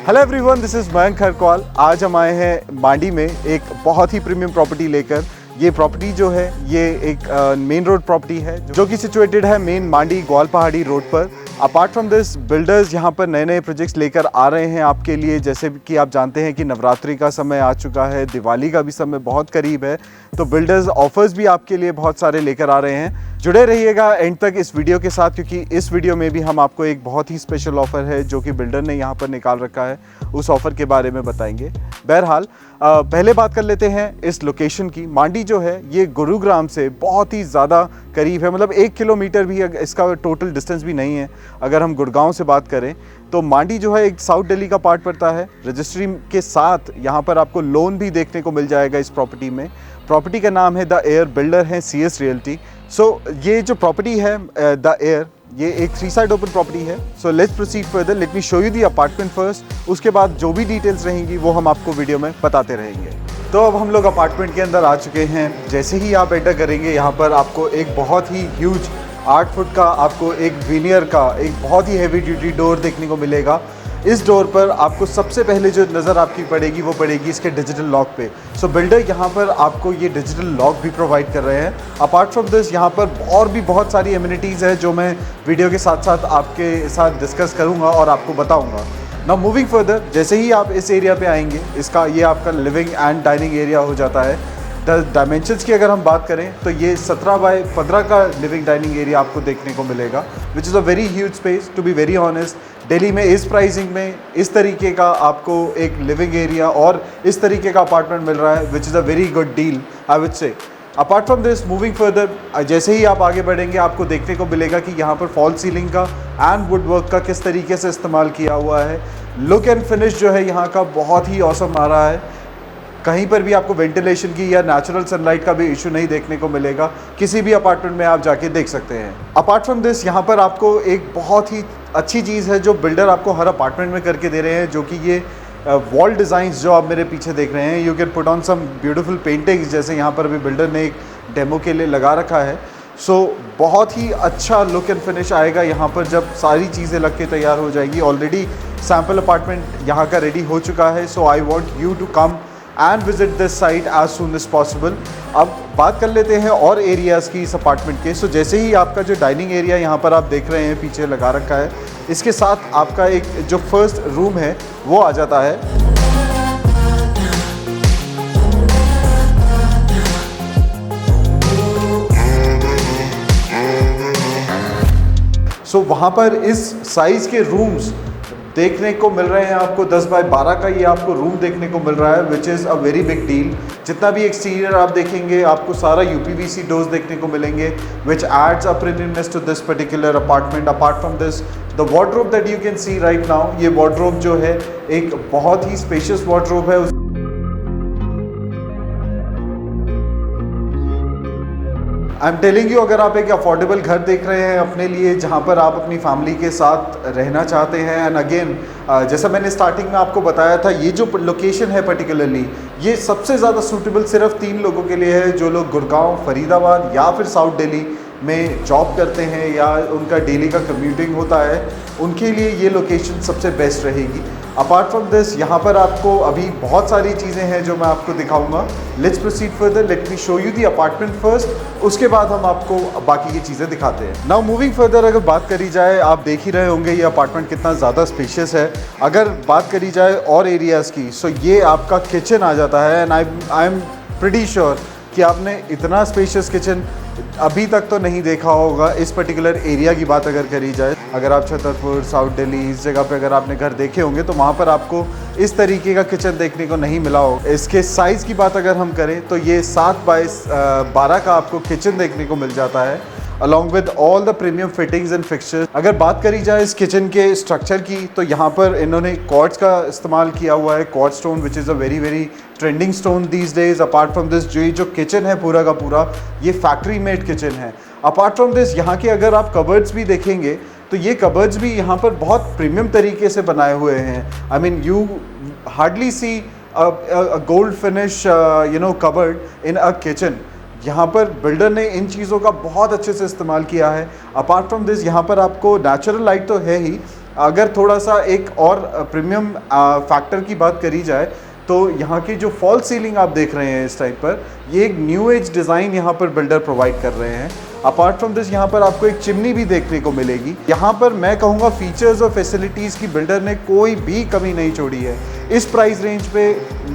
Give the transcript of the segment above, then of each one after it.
Hello everyone, this is Mayank Kharakwal. आज हम आए हैं मांडी में एक बहुत ही प्रीमियम प्रॉपर्टी लेकर। ये प्रॉपर्टी जो है ये एक मेन रोड प्रॉपर्टी है जो कि सिचुएटेड है मेन मांडी ग्वाल पहाड़ी रोड पर। अपार्ट फ्रॉम दिस, बिल्डर्स यहाँ पर नए नए प्रोजेक्ट्स लेकर आ रहे हैं आपके लिए। जैसे कि आप जानते हैं कि नवरात्रि का समय आ चुका है, दिवाली का भी समय बहुत करीब है, तो बिल्डर्स ऑफर्स भी आपके लिए बहुत सारे लेकर आ रहे हैं। जुड़े रहिएगा एंड तक इस वीडियो के साथ, क्योंकि इस वीडियो में भी हम आपको एक बहुत ही स्पेशल ऑफ़र है जो कि बिल्डर ने यहाँ पर निकाल रखा है, उस ऑफ़र के बारे में बताएंगे। बहरहाल पहले बात कर लेते हैं इस लोकेशन की। मांडी जो है ये गुरुग्राम से बहुत ही ज़्यादा करीब है, मतलब 1 किलोमीटर भी इसका टोटल डिस्टेंस भी नहीं है। अगर हम गुड़गांव से बात करें तो मांडी जो है एक साउथ दिल्ली का पार्ट पड़ता है। रजिस्ट्री के साथ यहाँ पर आपको लोन भी देखने को मिल जाएगा इस प्रॉपर्टी में। प्रॉपर्टी का नाम है द एयर, बिल्डर है CS रियल्टी। सो ये जो प्रॉपर्टी है द एयर, ये एक 3 साइड ओपन प्रॉपर्टी है। So let's proceed further, late me show you the apartment first. उसके बाद जो भी डिटेल्स रहेंगी वो हम आपको वीडियो में बताते रहेंगे। तो अब हम लोग अपार्टमेंट के अंदर आ चुके हैं। जैसे ही आप एंटर करेंगे यहाँ पर आपको एक बहुत ही ह्यूज 8 फुट का आपको एक विनियर का एक बहुत ही हैवी ड्यूटी डोर देखने को मिलेगा। इस डोर पर आपको सबसे पहले जो नज़र आपकी पड़ेगी वो पड़ेगी इसके डिजिटल लॉक पे। सो बिल्डर यहाँ पर आपको ये डिजिटल लॉक भी प्रोवाइड कर रहे हैं। अपार्ट फ्रॉम दिस यहाँ पर और भी बहुत सारी एमिनिटीज़ है जो मैं वीडियो के साथ साथ आपके साथ डिस्कस करूँगा और आपको बताऊँगा। नाउ मूविंग फर्दर, जैसे ही आप इस एरिया पे आएंगे, इसका ये आपका लिविंग एंड डाइनिंग एरिया हो जाता है। डायमेंशंस की अगर हम बात करें तो ये 17 बाय 15 का लिविंग डाइनिंग एरिया आपको देखने को मिलेगा, which is a very huge space. To be very honest, Delhi में इस प्राइसिंग में इस तरीके का आपको एक लिविंग एरिया और इस तरीके का अपार्टमेंट मिल रहा है, विच is a very good deal I would say. Apart from this, moving further, जैसे ही आप आगे बढ़ेंगे आपको देखने को मिलेगा कि यहाँ पर फॉल सीलिंग का एंड वुड वर्क का किस तरीके से इस्तेमाल किया हुआ है। लुक एंड फिनिश जो है यहाँ का बहुत ही ऑसम आ रहा है। कहीं पर भी आपको वेंटिलेशन की या नेचुरल सनलाइट का भी इशू नहीं देखने को मिलेगा। किसी भी अपार्टमेंट में आप जाके देख सकते हैं। अपार्ट फ्रॉम दिस, यहाँ पर आपको एक बहुत ही अच्छी चीज़ है जो बिल्डर आपको हर अपार्टमेंट में करके दे रहे हैं, जो कि ये वॉल डिज़ाइंस जो आप मेरे पीछे देख रहे हैं। You can put on some beautiful paintings, जैसे यहाँ पर अभी बिल्डर ने एक डेमो के लिए लगा रखा है। सो बहुत ही अच्छा लुक एंड फिनिश आएगा यहाँ पर जब सारी चीज़ें लग के तैयार हो जाएगी। ऑलरेडी सैम्पल अपार्टमेंट यहाँ का रेडी हो चुका है। So I want you to come and visit this site as soon as possible. अब बात कर लेते हैं और एरियाज़ की इस अपार्टमेंट के। सो जैसे ही आपका जो डाइनिंग एरिया यहाँ पर आप देख रहे हैं पीछे लगा रखा है, इसके साथ आपका एक जो फर्स्ट रूम है वो आ जाता है। सो वहाँ पर इस साइज़ के रूम्स देखने को मिल रहे हैं आपको। 10 बाय 12 का ये आपको रूम देखने को मिल रहा है, विच is a very big deal. जितना भी एक्सटीरियर आप देखेंगे आपको सारा UPVC डोर्स देखने को मिलेंगे, which adds a premiumness to this particular apartment. Apart from this, the wardrobe that you can see right now, ये वार्डरोब जो है एक बहुत ही स्पेशियस वार्डरोब है। आई एम टेलिंग यू, अगर आप एक अफोर्डेबल घर देख रहे हैं अपने लिए जहां पर आप अपनी फैमिली के साथ रहना चाहते हैं, एंड अगेन जैसा मैंने स्टार्टिंग में आपको बताया था, ये जो लोकेशन है पर्टिकुलरली ये सबसे ज़्यादा सूटेबल सिर्फ 3 लोगों के लिए है, जो लोग गुड़गांव, फरीदाबाद या फिर साउथ दिल्ली में जॉब करते हैं या उनका डेली का कम्यूटिंग होता है, उनके लिए ये लोकेशन सबसे बेस्ट रहेगी। अपार्ट फ्रॉम दिस, यहाँ पर आपको अभी बहुत सारी चीज़ें हैं जो मैं आपको दिखाऊंगा। Let's proceed further, late me show you the apartment first, उसके बाद हम आपको बाकी की चीज़ें दिखाते हैं। नाउ मूविंग फर्दर, अगर बात करी जाए, आप देख ही रहे होंगे ये अपार्टमेंट कितना ज़्यादा स्पेशियस है। अगर बात करी जाए और एरियाज़ की, सो ये आपका किचन आ जाता है, and I am pretty sure कि आपने इतना स्पेशियस किचन अभी तक तो नहीं देखा होगा। इस पर्टिकुलर एरिया की बात अगर करी जाए, अगर आप छतरपुर, साउथ दिल्ली, इस जगह पे अगर आपने घर देखे होंगे तो वहाँ पर आपको इस तरीके का किचन देखने को नहीं मिला होगा। इसके साइज़ की बात अगर हम करें तो ये 7 बाय 12 का आपको किचन देखने को मिल जाता है, along with all the premium fittings and fixtures. अगर बात करी जाए इस किचन के स्ट्रक्चर की, तो यहाँ पर इन्होंने क्वार्ट्ज का इस्तेमाल किया हुआ है, quartz stone, which is a very very trending stone these days. Apart from this, जो किचन है पूरा का पूरा ये फैक्ट्री मेड किचन है। अपार्ट फ्रॉम दिस, यहाँ के अगर आप कबर्ड्स भी देखेंगे तो ये कबर्ड्स भी यहाँ पर बहुत प्रीमियम तरीके से बनाए हुए हैं। I mean you hardly see a gold finish cupboard in a kitchen. यहाँ पर बिल्डर ने इन चीज़ों का बहुत अच्छे से इस्तेमाल किया है। अपार्ट फ्रॉम दिस, यहाँ पर आपको नेचुरल लाइट तो है ही, अगर थोड़ा सा एक और प्रीमियम फैक्टर की बात करी जाए तो यहाँ की जो फॉल सीलिंग आप देख रहे हैं इस टाइप पर, ये एक न्यू एज डिज़ाइन यहाँ पर बिल्डर प्रोवाइड कर रहे हैं। अपार्ट फ्रॉम दिस यहाँ पर आपको एक चिमनी भी देखने को मिलेगी। यहाँ पर मैं कहूँगा फीचर्स और फैसिलिटीज़ की बिल्डर ने कोई भी कमी नहीं छोड़ी है। इस प्राइस रेंज पे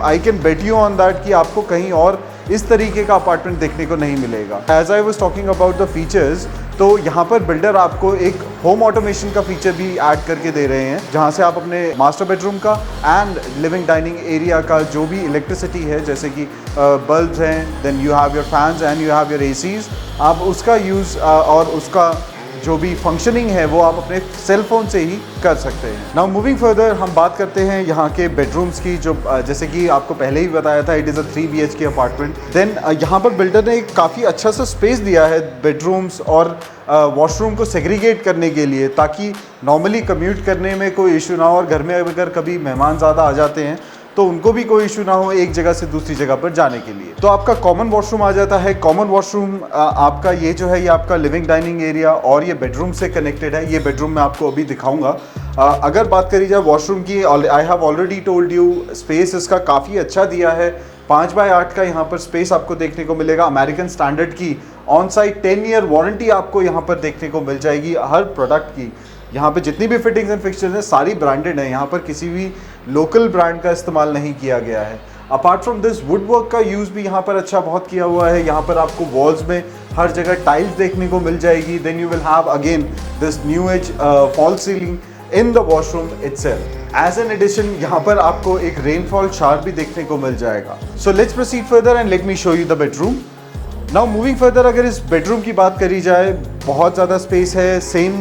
I can bet you on that कि आपको कहीं और इस तरीके का अपार्टमेंट देखने को नहीं मिलेगा। As I was talking about the features, तो यहाँ पर बिल्डर आपको एक होम ऑटोमेशन का फीचर भी ऐड करके दे रहे हैं, जहाँ से आप अपने मास्टर बेडरूम का एंड लिविंग डाइनिंग एरिया का जो भी इलेक्ट्रिसिटी है, जैसे कि बल्ब्स हैं, then you have your fans and you have your ACs, आप उसका यूज़ और उसका जो भी फंक्शनिंग है वो आप अपने सेल फोन से ही कर सकते हैं। नाउ मूविंग फर्दर हम बात करते हैं यहाँ के बेडरूम्स की, जो जैसे कि आपको पहले ही बताया था, it is a 3 BHK apartment. Then यहाँ पर बिल्डर ने एक काफ़ी अच्छा सा स्पेस दिया है बेडरूम्स और वॉशरूम को सेग्रीगेट करने के लिए, ताकि नॉर्मली कम्यूट करने में कोई इशू ना हो और घर में अगर कभी मेहमान ज़्यादा आ जाते हैं तो उनको भी कोई इशू ना हो एक जगह से दूसरी जगह पर जाने के लिए। तो आपका कॉमन वॉशरूम आ जाता है। कॉमन वॉशरूम आपका ये जो है ये आपका लिविंग डाइनिंग एरिया और ये बेडरूम से कनेक्टेड है। ये बेडरूम मैं आपको अभी दिखाऊंगा। अगर बात करी जाए वॉशरूम की, I have already told you, space इसका काफ़ी अच्छा दिया है। 5x8 का यहाँ पर स्पेस आपको देखने को मिलेगा। अमेरिकन स्टैंडर्ड की ऑन साइट 10 ईयर वारंटी आपको यहाँ पर देखने को मिल जाएगी हर प्रोडक्ट की। यहाँ पे जितनी भी फिटिंग्स एंड फिक्सचर्स हैं सारी ब्रांडेड हैं, यहाँ पर किसी भी लोकल ब्रांड का इस्तेमाल नहीं किया गया है। Apart from this would work का यूज़ भी यहाँ पर अच्छा बहुत किया हुआ है। यहाँ पर आपको वॉल्स में हर जगह टाइल्स देखने को मिल जाएगी। Then you will have again this new age fall ceiling in the washroom itself. As an addition यहाँ पर आपको एक रेनफॉल शावर भी देखने को मिल जाएगा। So let's proceed further and let me show you the bedroom. Now moving further, अगर इस बेडरूम की बात करी जाए, बहुत ज़्यादा स्पेस है। सेम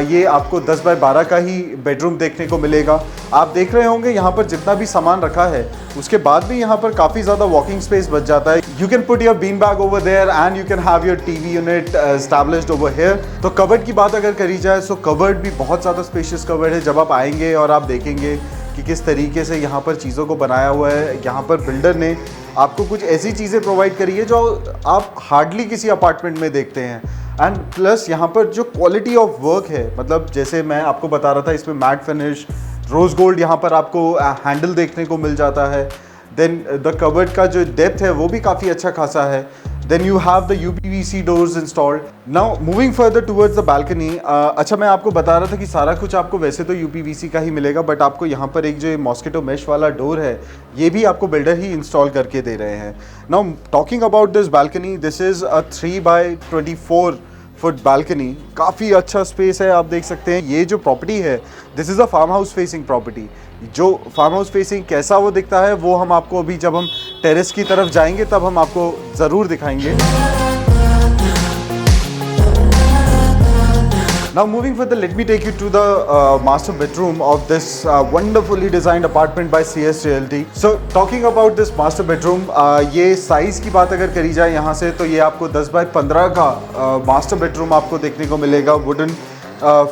ये आपको 10x12 का ही बेडरूम देखने को मिलेगा। आप देख रहे होंगे यहाँ पर जितना भी सामान रखा है उसके बाद भी यहाँ पर काफ़ी ज़्यादा वॉकिंग स्पेस बच जाता है। You can put your bean bag over there and you can have your TV unit established over here. तो कबर्ड की बात अगर करी जाए, सो कबर्ड भी बहुत ज़्यादा स्पेशियस कबर्ड है। जब आप आएंगे और आप देखेंगे कि किस तरीके से यहाँ पर चीज़ों को बनाया हुआ है, यहाँ पर बिल्डर ने आपको कुछ ऐसी चीज़ें प्रोवाइड करी है जो आप हार्डली किसी अपार्टमेंट में देखते हैं। एंड प्लस यहाँ पर जो क्वालिटी ऑफ वर्क है, मतलब जैसे मैं आपको बता रहा था, इसमें मैट फिनिश, रोज़ गोल्ड यहाँ पर आपको हैंडल देखने को मिल जाता है। देन द कबर्ड का जो डेप्थ है वो भी काफ़ी अच्छा खासा है। Then you have the UPVC doors installed. Now moving further towards the balcony. अच्छा, मैं आपको बता रहा था कि सारा कुछ आपको वैसे तो UPVC का ही मिलेगा, बट आपको यहाँ पर एक जो मॉस्किटो मेश वाला डोर है ये भी आपको बिल्डर ही इंस्टॉल करके दे रहे हैं। Now talking about this balcony, this is a 3x24 foot balcony. काफ़ी अच्छा स्पेस है, आप देख सकते हैं। ये जो प्रॉपर्टी है this is a farm house facing property. जो फार्म हाउस फेसिंग कैसा वो दिखता है वो हम आपको अभी जब हम टेरेस की तरफ जाएंगे तब हम आपको ज़रूर दिखाएंगे। Now moving further, let me take you to the master bedroom of this wonderfully designed apartment by CS Realty. So talking about this master bedroom, ये साइज़ की बात अगर करी जाए यहाँ से, तो ये आपको 10x15 का मास्टर बेडरूम आपको देखने को मिलेगा। वुडन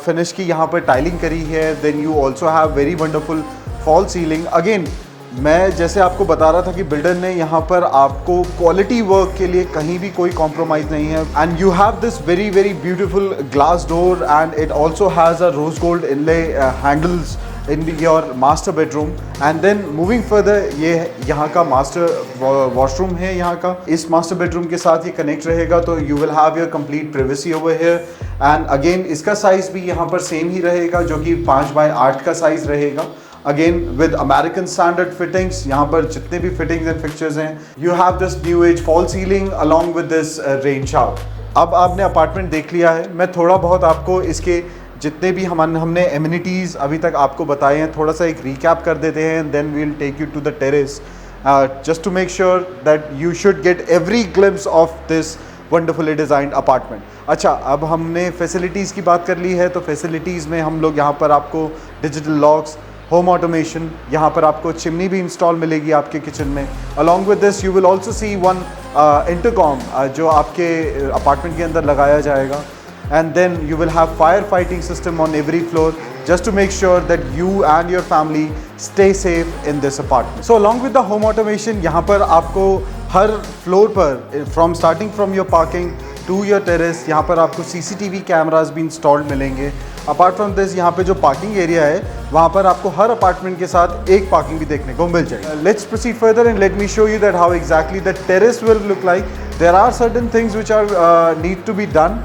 फिनिश की यहाँ पर टाइलिंग करी है। Then you also have very wonderful fall ceiling. Again मैं जैसे आपको बता रहा था कि बिल्डर ने यहाँ पर आपको क्वालिटी वर्क के लिए कहीं भी कोई कॉम्प्रोमाइज़ नहीं है। And you have this very very beautiful glass door and it also has a rose gold inlay handles in your master bedroom. And then moving further, ये यहाँ का मास्टर वॉशरूम है यहाँ का। इस मास्टर बेडरूम के साथ ये कनेक्ट रहेगा, तो you will have your complete privacy over here. And again इसका साइज़ भी यहाँ पर सेम ही रहेगा, जो कि 5x8 का साइज़ रहेगा। Again with American standard fittings, यहाँ पर जितने भी फिटिंग्स एंड फिक्चर्स हैं, you have this new age fall ceiling along with this rain shower. अब आपने अपार्टमेंट देख लिया है, मैं थोड़ा बहुत आपको इसके जितने भी हमने एमिनिटीज़ अभी तक आपको बताए हैं थोड़ा सा एक रिकैप कर देते हैं। Then we will take you to the terrace just to make sure that you should get every glimpse of this wonderfully designed apartment. अच्छा, अब हमने फैसिलिटीज़ की बात कर ली है, तो फैसिलिटीज़ में हम लोग यहाँ पर आपको डिजिटल लॉक्स, होम ऑटोमेशन, यहाँ पर आपको चिमनी भी इंस्टॉल मिलेगी आपके किचन में। Along with this you will also see one intercom जो आपके अपार्टमेंट के अंदर लगाया जाएगा। And then you will have firefighting system on every floor just to make sure that you and your family stay safe in this apartment. So along with the home automation, यहाँ पर आपको हर floor पर from starting from your parking to your terrace. यहाँ पर आपको CCTV cameras भी installed मिलेंगे। अपार्ट फ्रॉम दिस यहाँ पे जो पार्किंग एरिया है वहाँ पर आपको हर अपार्टमेंट के साथ एक पार्किंग भी देखने को मिल जाएगी। Let's proceed further and let me show you that how exactly the terrace will look like. There are certain things which are need to be done.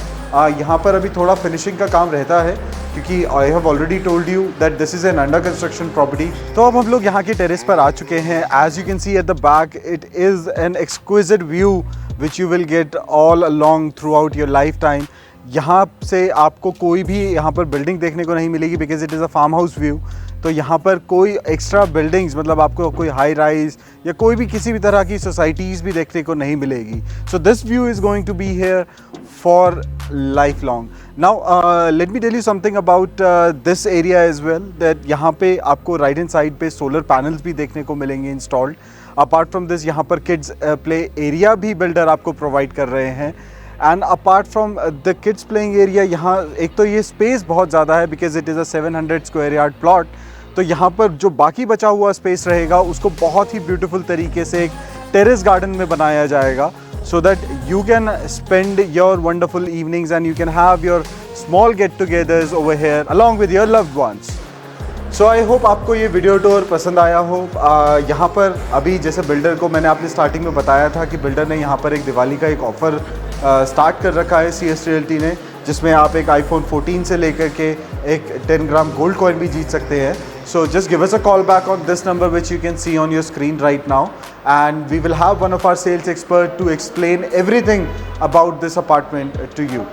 यहाँ पर अभी थोड़ा फिनिशिंग का काम रहता है क्योंकि I have already told you that this is an under construction property. तो अब हम लोग यहाँ के टेरेस पर आ चुके हैं। As you can see at the back it is an exquisite view which you will get all along throughout your lifetime. यहाँ से आपको कोई भी यहाँ पर बिल्डिंग देखने को नहीं मिलेगी because it is a farm house view. तो यहाँ पर कोई एक्स्ट्रा बिल्डिंग्स मतलब आपको कोई हाई राइज या कोई भी किसी भी तरह की सोसाइटीज़ भी देखने को नहीं मिलेगी। So this view is going to be here for life long. Now let me tell you something about this area as well that यहाँ पे आपको राइट हैंड साइड पे सोलर पैनल्स भी देखने को मिलेंगे इंस्टॉल्ड। अपार्ट फ्रॉम दिस यहाँ पर किड्स प्ले एरिया भी बिल्डर आपको प्रोवाइड कर रहे हैं। And apart from the kids playing area यहाँ एक तो ये स्पेस बहुत ज़्यादा है because it is a 700 square yard plot. तो यहाँ पर जो बाकी बचा हुआ स्पेस रहेगा उसको बहुत ही ब्यूटीफुल तरीके से एक टेरेस गार्डन में बनाया जाएगा so that you can spend your wonderful evenings and you can have your small get-togethers over here along with your loved ones. So I hope आपको ये वीडियो टूर पसंद आया हो। यहाँ पर अभी जैसे बिल्डर को मैंने आपने स्टार्टिंग में बताया था कि बिल्डर ने यहाँ पर एक दिवाली का एक ऑफ़र स्टार्ट कर रखा है CS Realty ने, जिसमें आप एक iPhone 14 से लेकर के एक 10 ग्राम गोल्ड कॉइन भी जीत सकते हैं। So just give us a call back on this number which you can see on your screen right now, and we will have one of our sales expert to explain everything about this apartment to you.